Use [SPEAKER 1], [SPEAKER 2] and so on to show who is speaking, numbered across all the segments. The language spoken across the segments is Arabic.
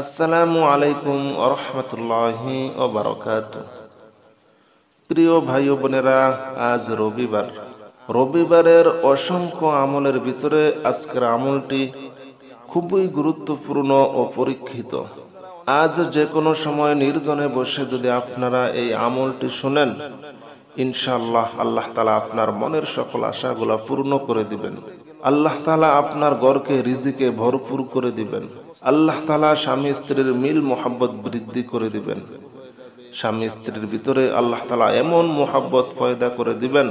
[SPEAKER 1] আসসালামু আলাইকুম ওয়া রাহমাতুল্লাহি ওয়া বারাকাতুহু। প্রিয় ভাই ও বোনেরা, আজ রবিবারের অসংখ্য আমলের ভিতরে আজকের আমলটি খুবই গুরুত্বপূর্ণ ও পরীক্ষিত। আজ যে কোনো সময় নির্জনে বসে যদি আপনারা এই আমলটি শুনেন, ইনশাআল্লাহ আল্লাহ তাআলা আপনার মনের সকল আশাগুলো পূর্ণ করে দিবেন। আল্লাহ তাআলা আপনার ঘরকে রিজিকে ভরপুর করে দিবেন। আল্লাহ তাআলা স্বামী স্ত্রীর মিল মোহাব্বত বৃদ্ধি করে দিবেন। স্বামী স্ত্রীর ভিতরে আল্লাহ তাআলা এমন মোহাব্বত পয়দা করে দিবেন,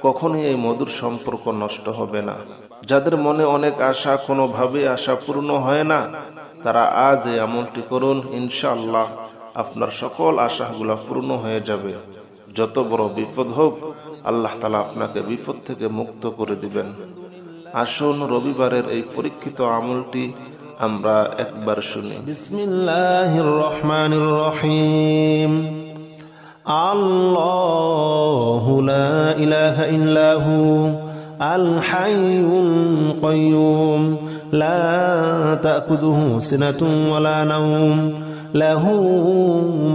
[SPEAKER 1] কখনোই এই মধুর সম্পর্ক নষ্ট হবে না। যাদের মনে অনেক আশা, কোনোভাবে আশা পূর্ণ হয় না, তারা আজ এই আমলটি করুন। ইনশাআল্লাহ আপনার সকল আশাগুলা পূর্ণ হয়ে যাবে। যত বড় বিপদ হোক, আল্লাহ তাআলা আপনাকে বিপদ থেকে মুক্ত করে দিবেন। আসুন রবিবারের এই পরীক্ষিত আমলটি আমরা একবার শুনি।
[SPEAKER 2] বিসমিল্লাহির রহমানির রহিম। আল্লাহু লা ইলাহা ইল্লাহু আল হাইয়ুল কাইয়্যুম লা তা'খুযুহু সিনাতুন ওয়া লা নাওম লাহু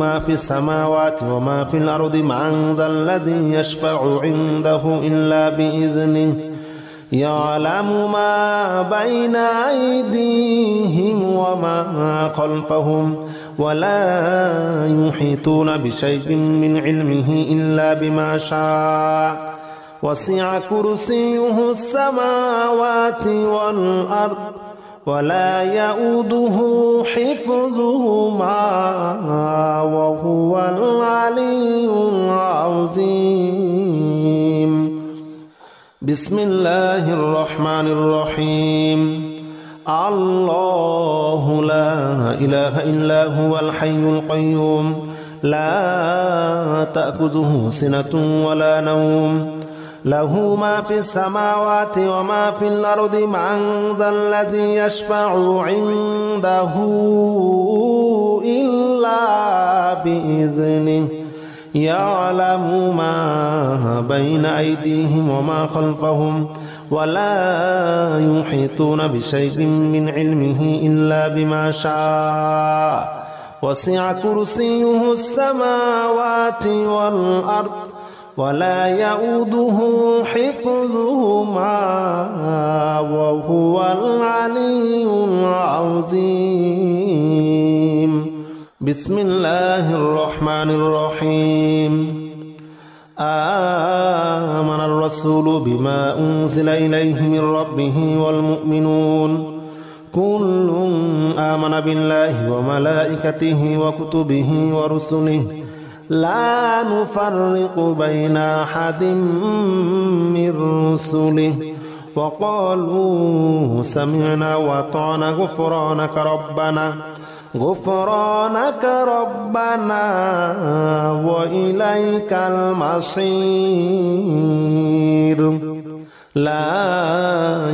[SPEAKER 2] মা ফিস সামাওয়াতি ওয়া মা ফিল আরদি মান যাল্লাযী ইয়াশফা'ু 'ইনদাহু ইল্লা বিইযনিহি يعلم ما بين أيديهم وما خلفهم ولا يحيطون بشيء من علمه إلا بما شاء وسع كرسيه السماوات والأرض ولا يؤوده حفظهما وهو العلي العظيم. بسم الله الرحمن الرحيم. الله لا إله إلا هو الحي القيوم لا تأخذه سنة ولا نوم له ما في السماوات وما في الأرض من ذا الذي يشفع عنده إلا بإذنه يعلم ما بين أيديهم وما خلفهم ولا يحيطون بشيء من علمه إلا بما شاء وسع كرسيه السماوات والأرض ولا يؤوده حفظهما وهو العلي العظيم. بسم الله الرحمن الرحيم. آمن الرسول بما أنزل إليه من ربه والمؤمنون كل آمن بالله وملائكته وكتبه ورسله لا نفرق بين أحد من رسله وقالوا سمعنا وأطعنا غفرانك ربنا وإليك المصير. لا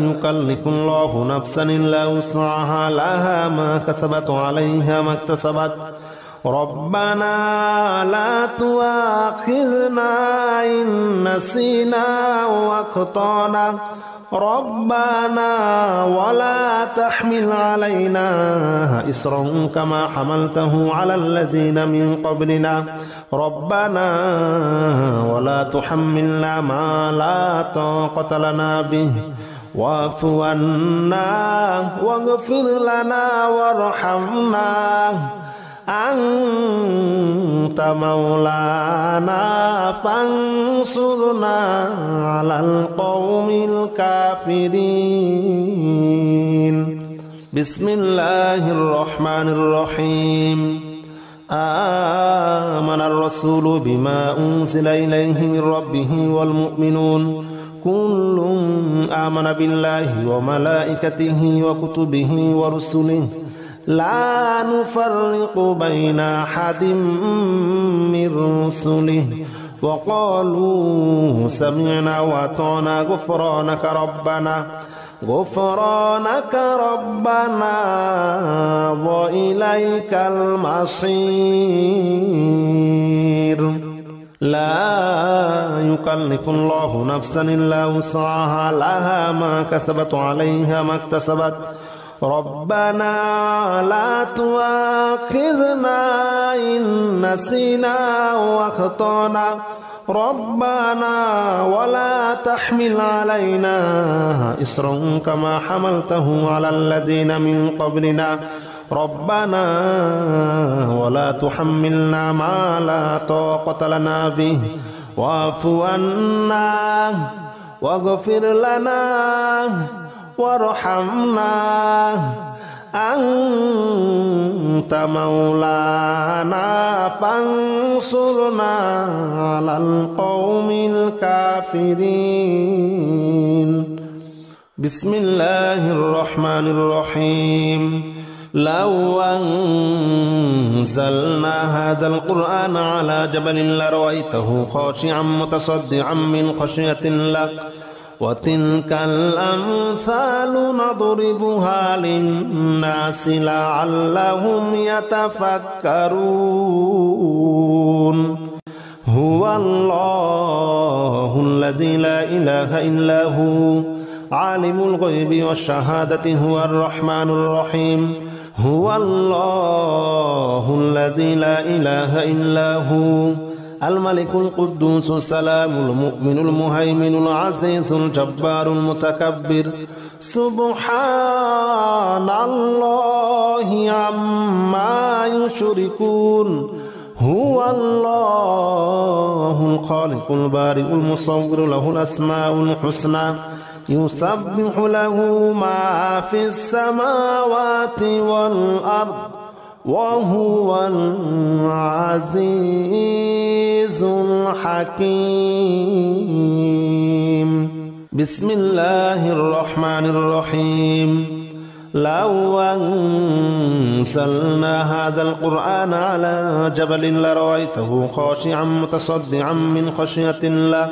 [SPEAKER 2] يكلف الله نفسا إلا وسعها لها ما كسبت وعليها ما اكتسبت ربنا لا تؤاخذنا إن نسينا وأخطأنا ربنا ولا تحمل علينا إصرا كما حملته على الذين من قبلنا ربنا ولا تحملنا ما لا طاقة لنا به واعف عنا واغفر لنا وارحمنا أنت مولانا فانصرنا على القوم الكافرين. بسم الله الرحمن الرحيم. آمن الرسول بما أنزل إليه من ربه والمؤمنون كل آمن بالله وملائكته وكتبه ورسله لا نفرق بين أحد من رسله وقالوا سمعنا وأطعنا غفرانك ربنا وإليك المصير. لا يكلف الله نفسا إلا وسعها لها ما كسبت وعليها ما اكتسبت ربنا لا تؤاخذنا إن نسينا وأخطأنا ربنا ولا تحمل علينا إصرا كما حملته على الذين من قبلنا ربنا ولا تحملنا ما لا طاقة لنا به واعف عنا واغفر لنا وارحمنا أنت مولانا فانصرنا على القوم الكافرين. بسم الله الرحمن الرحيم. لو أنزلنا هذا القرآن على جبل لرأيته خاشعا متصدعا من خشية الله وتلك الأمثال نضربها للناس لعلهم يتفكرون. هو الله الذي لا إله إلا هو عالم الغيب والشهادة هو الرحمن الرحيم. هو الله الذي لا إله إلا هو الملك القدوس السلام المؤمن المهيمن العزيز الجبار المتكبر. سبحان الله عما يشركون. هو الله الخالق البارئ المصور له الأسماء الحسنى يسبح له ما في السماوات والأرض وهو العزيز الحكيم. بسم الله الرحمن الرحيم. لو أنزلنا هذا القرآن على جبل لرأيته خاشعا متصدعا من خشية الله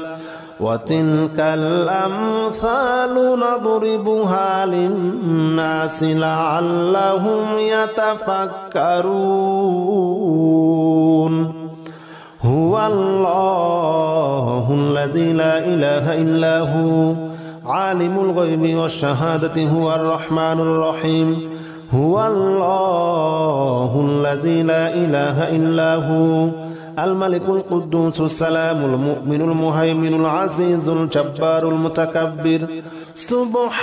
[SPEAKER 2] وتلك الأمثال نضربها للناس لعلهم يتفكرون. هو الله الذي لا إله إلا هو عالم الغيب والشهادة هو الرحمن الرحيم. هو الله الذي لا إله إلا هو الملك القدوس السلام المؤمن المهيمن العزيز الجبار المتكبر. سبحان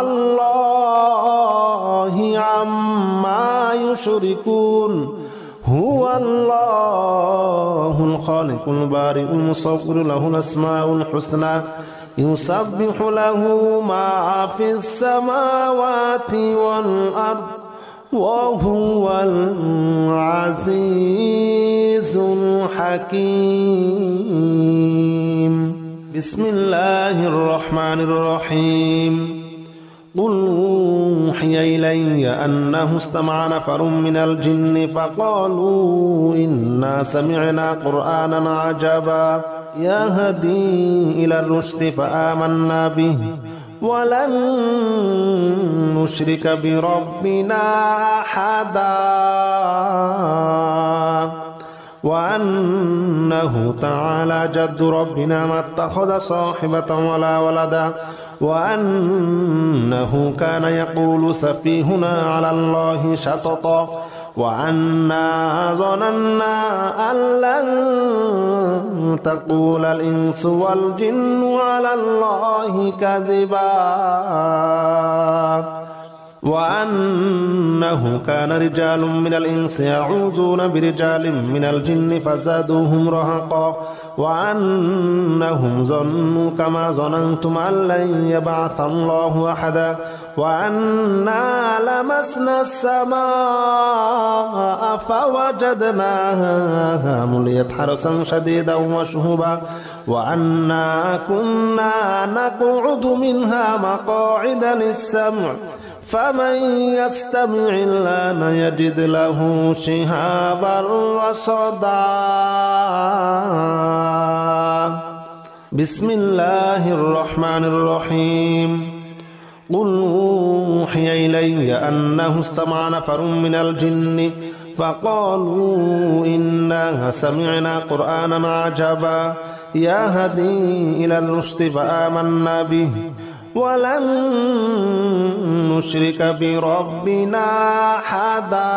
[SPEAKER 2] الله عما يشركون. هو الله الخالق البارئ المصور له الأسماء الحسنى يسبح له ما في السماوات والأرض وهو العزيز الحكيم. بسم الله الرحمن الرحيم. قل أوحي إلي أنه استمع نفر من الجن فقالوا إنا سمعنا قرآنا عجبا يهدي إلى الرشد فآمنا به ولن نشرك بربنا أحدا وأنه تعالى جد ربنا ما اتخذ صاحبة ولا ولدا وأنه كان يقول سفيهنا على الله شططا وأنا ظننا أن لن تقول الإنس والجن على الله كذبا وأنه كان رجال من الإنس يعوذون برجال من الجن فزادوهم رهقا وأنهم ظنوا كما ظننتم أن لن يبعث الله أحدا وأنا لمسنا السماء فوجدناها مليت حرسا شديدا وشهبا وأنا كنا نقعد منها مقاعد للسمع فمن يستمع الآن يجد له شهابا رصدا. بسم الله الرحمن الرحيم. قل أوحي إلي أنه استمع نفر من الجن فقالوا إنا سمعنا قرآنا عجبا يهدي إلى الرشد فآمنا به ولن نشرك بربنا أحدا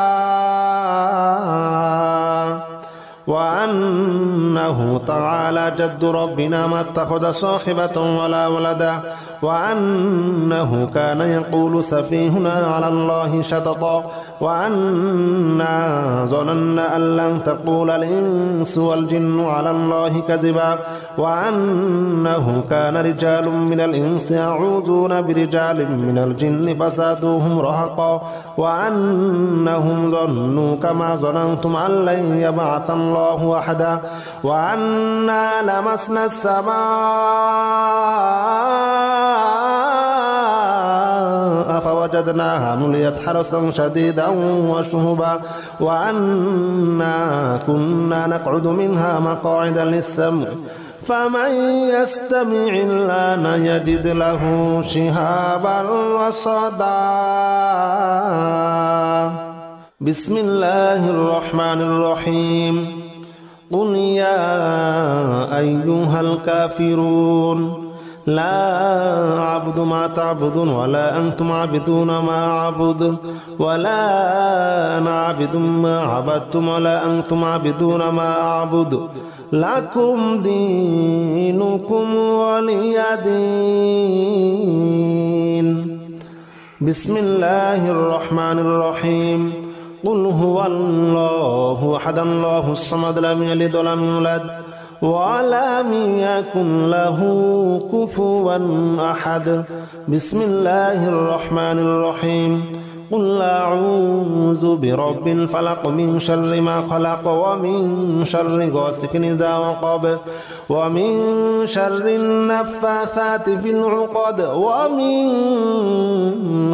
[SPEAKER 2] وأنه تعالى جد ربنا ما اتخذ صاحبة ولا ولدا وأنه كان يقول سفيهنا على الله شططا وأنا ظننا أن لن تقول الإنس والجن على الله كذبا وأنه كان رجال من الإنس يعوذون برجال من الجن فزادوهم رهقا وأنهم ظنوا كما ظننتم أن لن يبعث الله أحدا وأنا لمسنا السماء فوجدناها مليت حرسا شديدا وشهبا وأنا كنا نقعد منها مقاعد للسمع فمن يستمع الآن يجد له شهابا رصدا بسم الله الرحمن الرحيم قل يا أيها الكافرون لا أعبد ما تعبدون ولا أنتم عابدون ما أعبد ولا أنا عابد ما عبدتم ولا أنتم عابدون ما أعبد لكم دينكم ولي دين بسم الله الرحمن الرحيم قل هو الله أحد الله الصمد لم يلد ولم يولد ولم يكن له كفوا أحد بسم الله الرحمن الرحيم قل أعوذ برب الفلق من شر ما خلق ومن شر غاسق إذا وقب ومن شر النفاثات في العقد ومن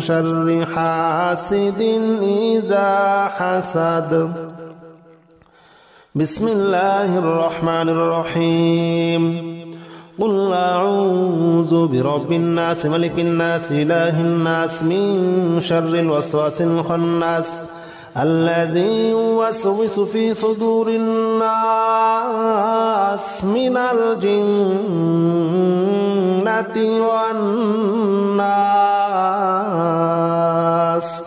[SPEAKER 2] شر حاسد إذا حسد بسم الله الرحمن الرحيم قل أعوذ برب الناس ملك الناس إله الناس من شر الوسواس الخناس الذي يوسوس في صدور الناس من الجنة والناس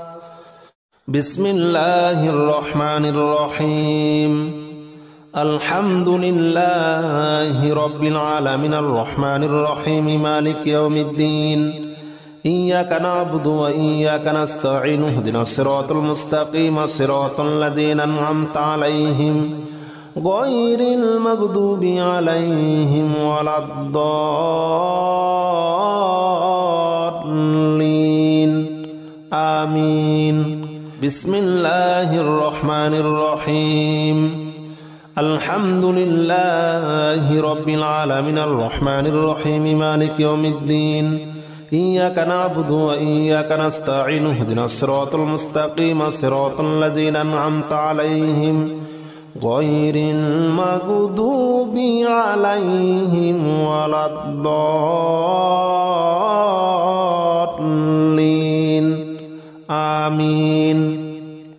[SPEAKER 2] بسم الله الرحمن الرحيم الحمد لله رب العالمين الرحمن الرحيم مالك يوم الدين إياك نعبد وإياك نستعين اهدنا الصراط المستقيم صراط الذين أنعمت عليهم غير المغضوب عليهم ولا الضالين آمين بسم الله الرحمن الرحيم الحمد لله رب العالمين الرحمن الرحيم مالك يوم الدين إياك نعبد وإياك نستعين اهدنا الصراط المستقيم صراط الذين أنعمت عليهم غير المغضوب عليهم ولا الضالين آمين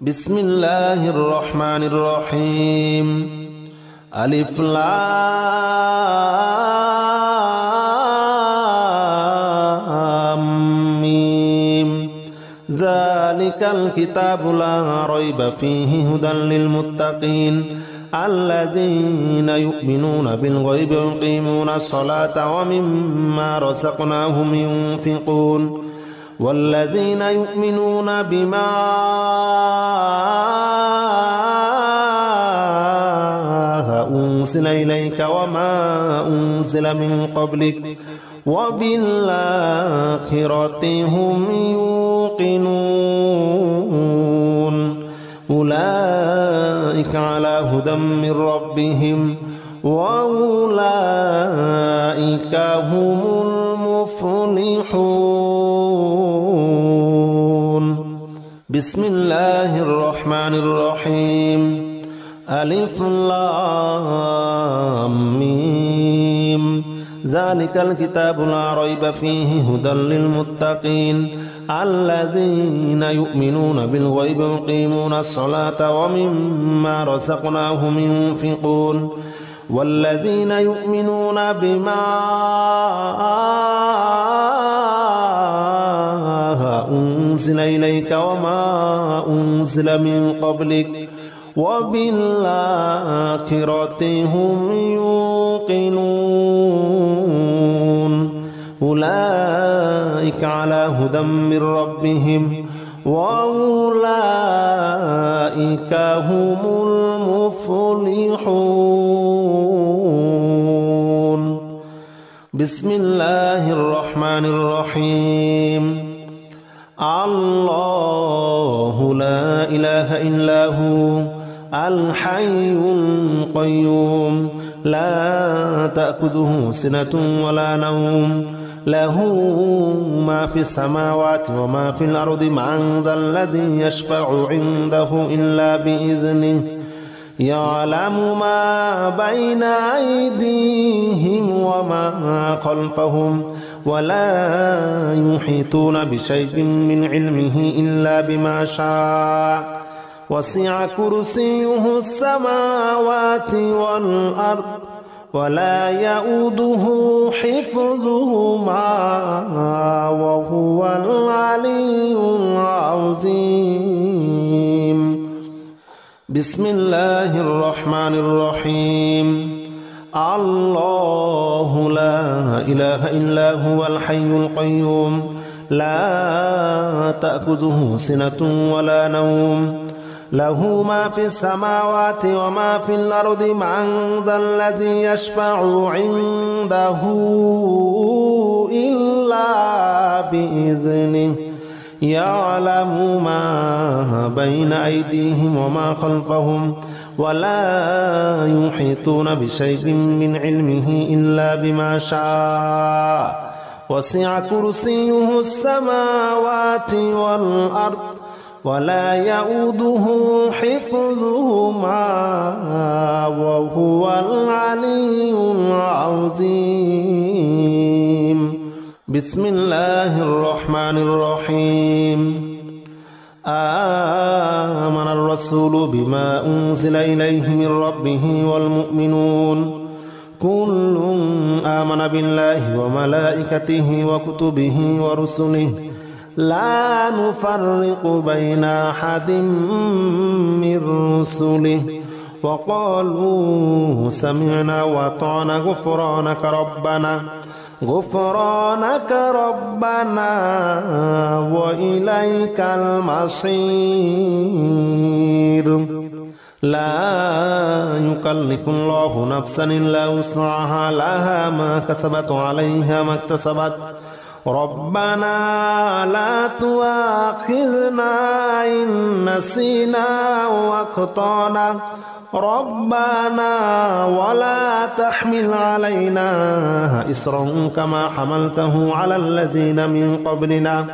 [SPEAKER 2] بسم الله الرحمن الرحيم ألف لام ميم ذلك الكتاب لا ريب فيه هدى للمتقين الذين يؤمنون بالغيب ويقيمون الصلاة ومما رزقناهم ينفقون والذين يؤمنون بما أنزل إليك وما أنزل من قبلك وبالآخرة هم يوقنون أولئك على هدى من ربهم وأولئك هم المفلحون بسم الله الرحمن الرحيم ألف لام ميم ذلك الكتاب لا ريب فيه هدى للمتقين الذين يؤمنون بالغيب ويقيمون الصلاة ومما رزقناهم ينفقون والذين يؤمنون بما أنزل إليك وما أنزل من قبلك وبالآخرة هم يوقنون أولئك على هدى من ربهم وأولئك هم المفلحون. بسم الله الرحمن الرحيم. الله لا إله إلا هو الحي القيوم لا تأخذه سنة ولا نوم له ما في السماوات وما في الأرض من ذا الذي يشفع عنده إلا بإذنه يعلم ما بين أيديهم وما خلفهم ولا يحيطون بشيء من علمه إلا بما شاء وسع كرسيه السماوات والأرض ولا يؤوده حفظهما وهو العلي العظيم. بسم الله الرحمن الرحيم. الله لا إله إلا هو الحي القيوم لا تأخذه سنة ولا نوم له ما في السماوات وما في الأرض من ذا الذي يشفع عنده إلا بإذنه يعلم ما بين أيديهم وما خلفهم ولا يحيطون بشيء من علمه إلا بما شاء وسع كرسيه السماوات والأرض ولا يؤوده حفظهما وهو العلي العظيم. بسم الله الرحمن الرحيم. آمن الرسول بما أنزل إليه من ربه والمؤمنون كل آمن بالله وملائكته وكتبه ورسله لا نفرق بين أحد من رسله وقالوا سمعنا وأطعنا غفرانك ربنا وإليك المصير. لا يكلف الله نفسا إلا وسعها لها ما كسبت وعليها ما اكتسبت ربنا لا تؤاخذنا إن نسينا وأخطأنا ربنا ولا تحمل علينا إصرا كما حملته على الذين من قبلنا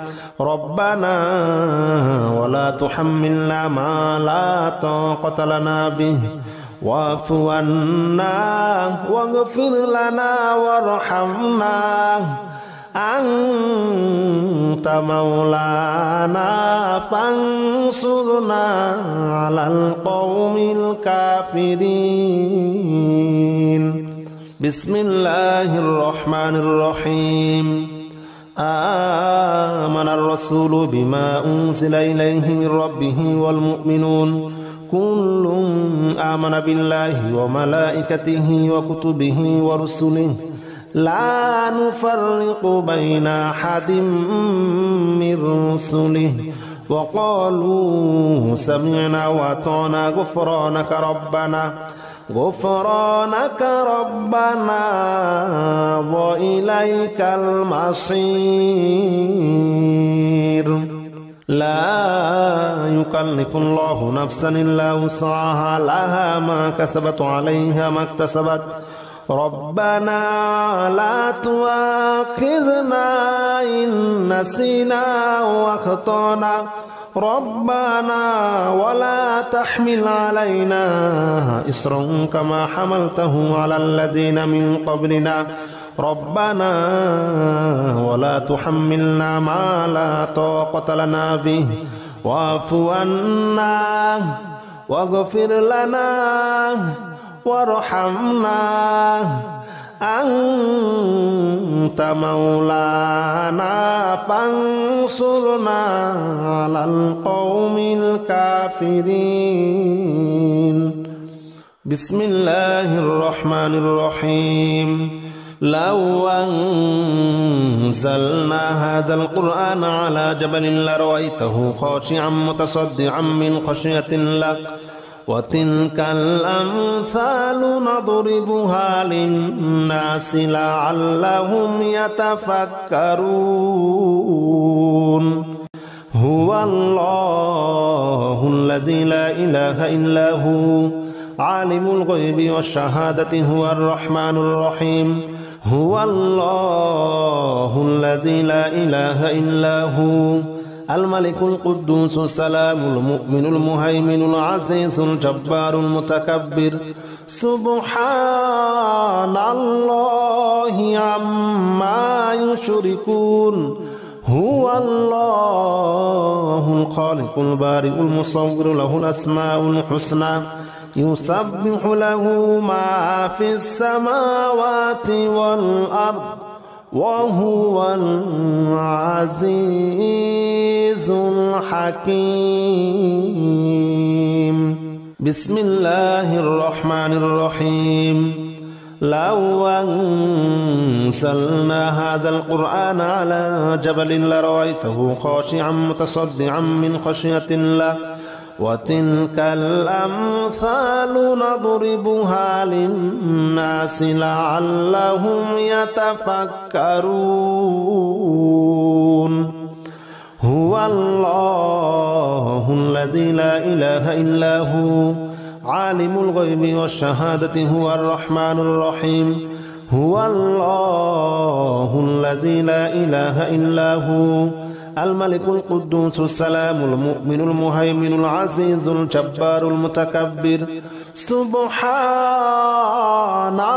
[SPEAKER 2] ربنا ولا تحملنا ما لا طاقة لنا به واعف عنا واغفر لنا وارحمنا أنت مولانا فانصرنا على القوم الكافرين. بسم الله الرحمن الرحيم. آمن الرسول بما أنزل إليه من ربه والمؤمنون كل آمن بالله وملائكته وكتبه ورسله لا نفرق بين أحد من رسله وقالوا سمعنا وأطعنا غفرانك ربنا وإليك المصير. لا يكلف الله نفسا إلا وسعها لها ما كسبت وعليها ما اكتسبت ربنا لا تؤاخذنا إن نسينا وأخطأنا ربنا ولا تحمل علينا إصرا كما حملته على الذين من قبلنا ربنا ولا تحملنا ما لا طاقة لنا به واعف عنا واغفر لنا وارحمنا أنت مولانا فانصرنا على القوم الكافرين. بسم الله الرحمن الرحيم. لو أنزلنا هذا القرآن على جبل لرأيته خاشعا متصدعا من خشية الله وتلك الأمثال نضربها للناس لعلهم يتفكرون. هو الله الذي لا إله إلا هو عالم الغيب والشهادة هو الرحمن الرحيم. هو الله الذي لا إله إلا هو الملك القدوس السلام المؤمن المهيمن العزيز الجبار المتكبر. سبحان الله عما يشركون. هو الله الخالق البارئ المصور له الأسماء الحسنى يسبح له ما في السماوات والأرض وهو العزيز الحكيم. بسم الله الرحمن الرحيم. لو أنزلنا هذا القرآن على جبل لرأيته خاشعا متصدعا من خشية الله وتلك الأمثال نضربها للناس لعلهم يتفكرون. هو الله الذي لا إله إلا هو عالم الغيب والشهادة هو الرحمن الرحيم. هو الله الذي لا إله إلا هو الملك القدوس السلام المؤمن المهيمن العزيز الجبار المتكبر. سبحان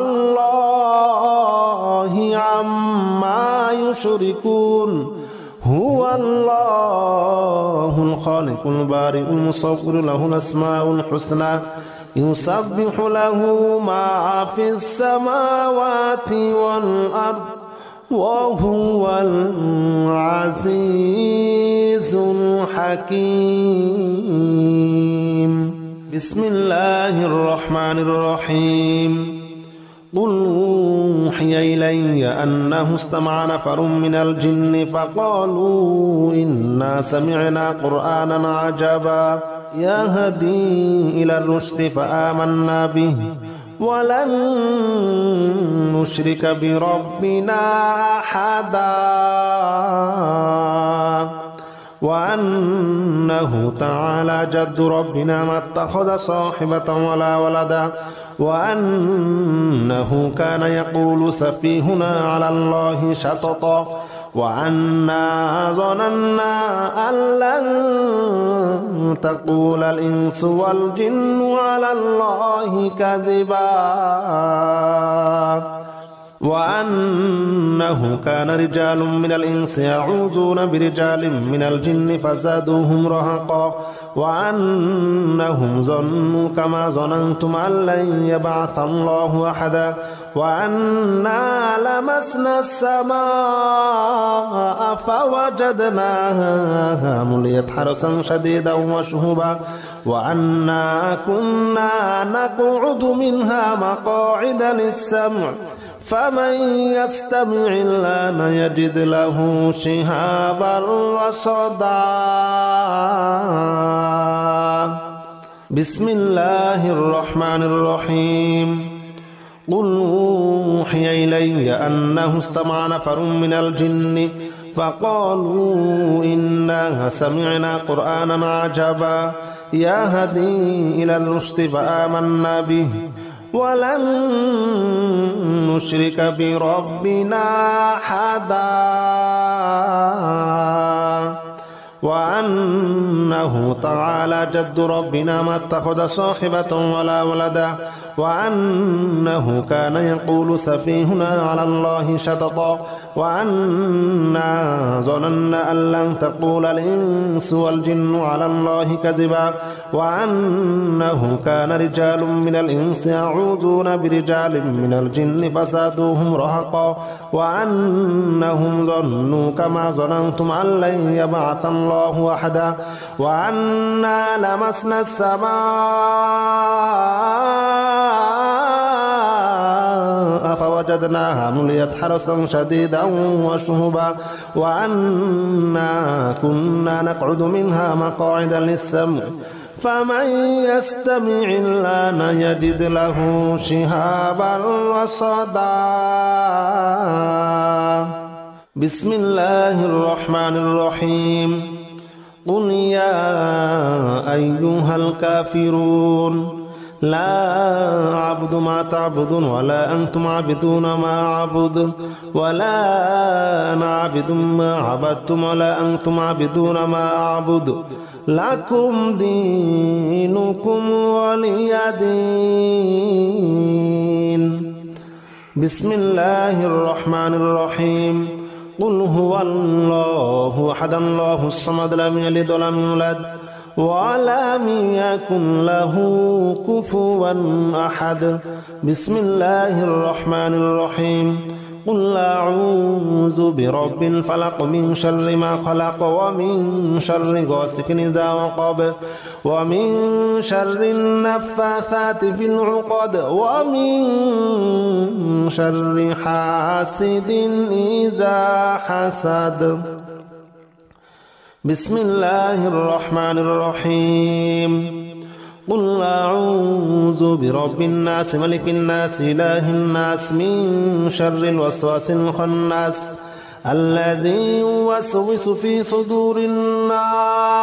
[SPEAKER 2] الله عما يشركون. هو الله الخالق البارئ المصور له الأسماء الحسنى يسبح له ما في السماوات والأرض وهو العزيز الحكيم. بسم الله الرحمن الرحيم. قل أوحي إلي أنه استمع نفر من الجن فقالوا إنا سمعنا قرآنا عجبا يهدي إلى الرشد فآمنا به ولن نشرك بربنا أحدا وأنه تعالى جد ربنا ما اتخذ صاحبة ولا ولدا وأنه كان يقول سفيهنا على الله شططا وأنا ظننا أن لن تقول الإنس والجن على الله كذبا وأنه كان رجال من الإنس يعوذون برجال من الجن فزادوهم رهقا وأنهم ظنوا كما ظننتم أن لن يبعث الله أحدا وأنا لمسنا السماء فوجدناها مليت حرسا شديدا وشهبا وأنا كنا نقعد منها مقاعد للسمع فمن يستمع الآن يجد له شهابا رصدا. بسم الله الرحمن الرحيم. قل أوحي إلي أنه استمع نفر من الجن فقالوا إنا سمعنا قرآنا عجبا يهدي إلى الرشد فآمنا به ولن نشرك بربنا أحدا وأنه تعالى جد ربنا ما اتخذ صاحبة ولا ولدا وأنه كان يقول سفيهنا على الله شططا وأنا ظننا أن لن تقول الإنس والجن على الله كذبا وأنه كان رجال من الإنس يعوذون برجال من الجن فزادوهم رهقا وأنهم ظنوا كما ظننتم أن لن يبعث الله أحدا وأنا لمسنا السماء فوجدناها مليت حرسا شديدا وشهبا وأنا كنا نقعد منها مقاعد للسمع فمن يستمع الآن يجد له شهابا رصدا. بسم الله الرحمن الرحيم. قل يا أيها الكافرون لا أعبد ما تعبدون ولا أنتم عابدون ما أعبد ولا أنا عابد ما عبدتم ولا أنتم عابدون ما أعبد لكم دينكم ولي دين. بسم الله الرحمن الرحيم. قل هو الله أحد الله الصمد لم يلد ولم يولد ولم يكن له كفوا أحد. بسم الله الرحمن الرحيم. قل أعوذ برب الفلق من شر ما خلق ومن شر غاسق إذا وقب ومن شر النفاثات في العقد ومن شر حاسد إذا حسد. بسم الله الرحمن الرحيم. قل أعوذ برب الناس ملك الناس إله الناس من شر الوسواس الخناس الذي يوسوس في صدور الناس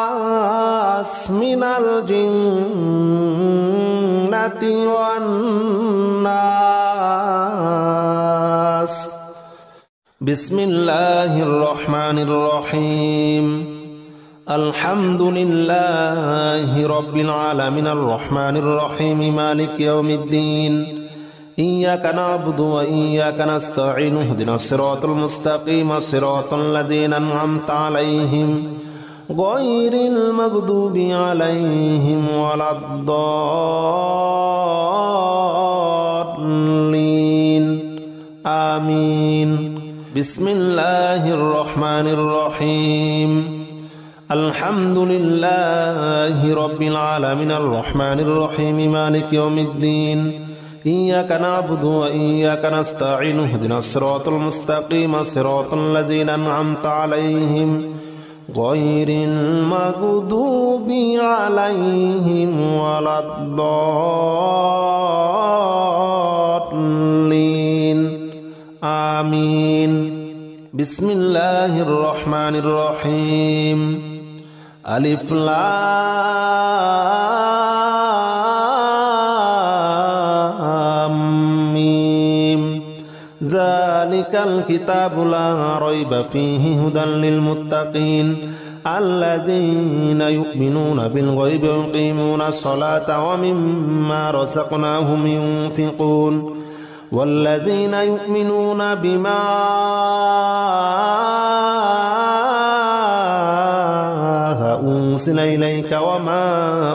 [SPEAKER 2] من الجنة والناس. بسم الله الرحمن الرحيم. الحمد لله رب العالمين الرحمن الرحيم مالك يوم الدين إياك نعبد وإياك نستعين اهدنا الصراط المستقيم صراط الذين أنعمت عليهم غير المغضوب عليهم ولا الضالين آمين. بسم الله الرحمن الرحيم. الحمد لله رب العالمين الرحمن الرحيم مالك يوم الدين إياك نعبد وإياك نستعين اهدنا الصراط المستقيم صراط الذين أنعمت عليهم غير المغضوب عليهم ولا الضالين آمين. بسم الله الرحمن الرحيم. ألف لام ميم ذلك الكتاب لا ريب فيه هدى للمتقين الذين يؤمنون بالغيب ويقيمون الصلاة ومما رزقناهم ينفقون والذين يؤمنون بما أنزل إليك وما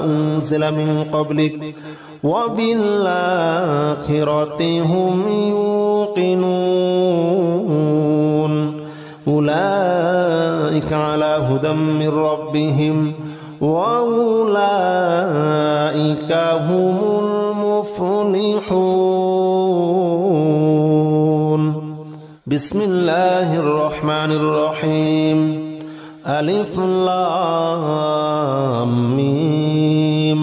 [SPEAKER 2] أنزل من قبلك وبالآخرة هم يوقنون أولئك على هدى من ربهم وأولئك هم المفلحون. بسم الله الرحمن الرحيم. ألف لام ميم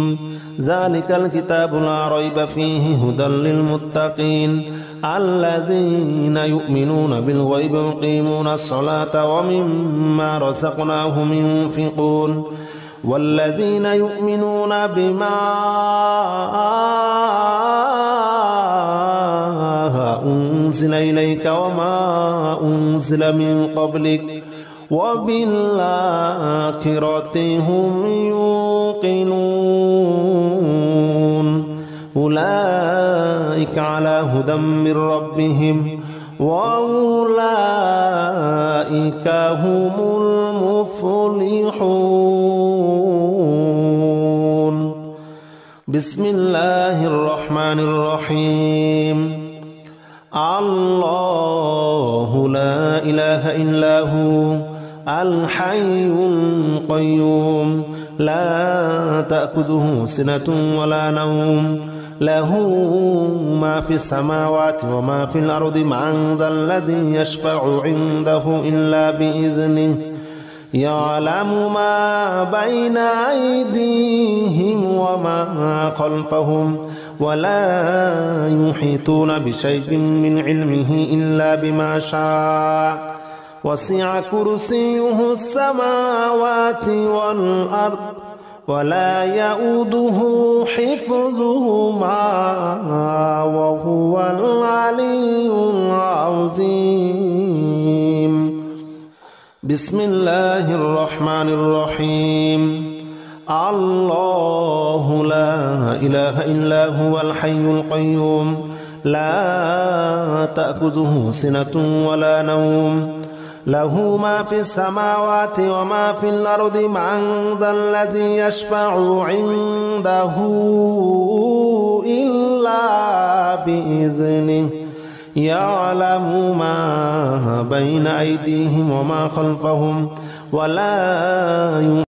[SPEAKER 2] ذلك الكتاب لا ريب فيه هدى للمتقين الذين يؤمنون بالغيب ويقيمون الصلاة ومما رزقناهم ينفقون والذين يؤمنون بما أنزل إليك وما أنزل من قبلك وبالآخرة هم يوقنون أولئك على هدى من ربهم وأولئك هم المفلحون. بسم الله الرحمن الرحيم. الله لا إله إلا هو الحي القيوم لا تأخذه سنة ولا نوم له ما في السماوات وما في الأرض من ذا الذي يشفع عنده إلا بإذنه يعلم ما بين أيديهم وما خلفهم ولا يحيطون بشيء من علمه إلا بما شاء وسع كرسيه السماوات والأرض ولا يؤوده حفظهما وهو العلي العظيم. بسم الله الرحمن الرحيم. الله لا إله إلا هو الحي القيوم لا تأخذه سنة ولا نوم له ما في السماوات وما في الأرض من ذا الذي يشفع عنده إلا بإذنه يعلم ما بين أيديهم وما خلفهم ولا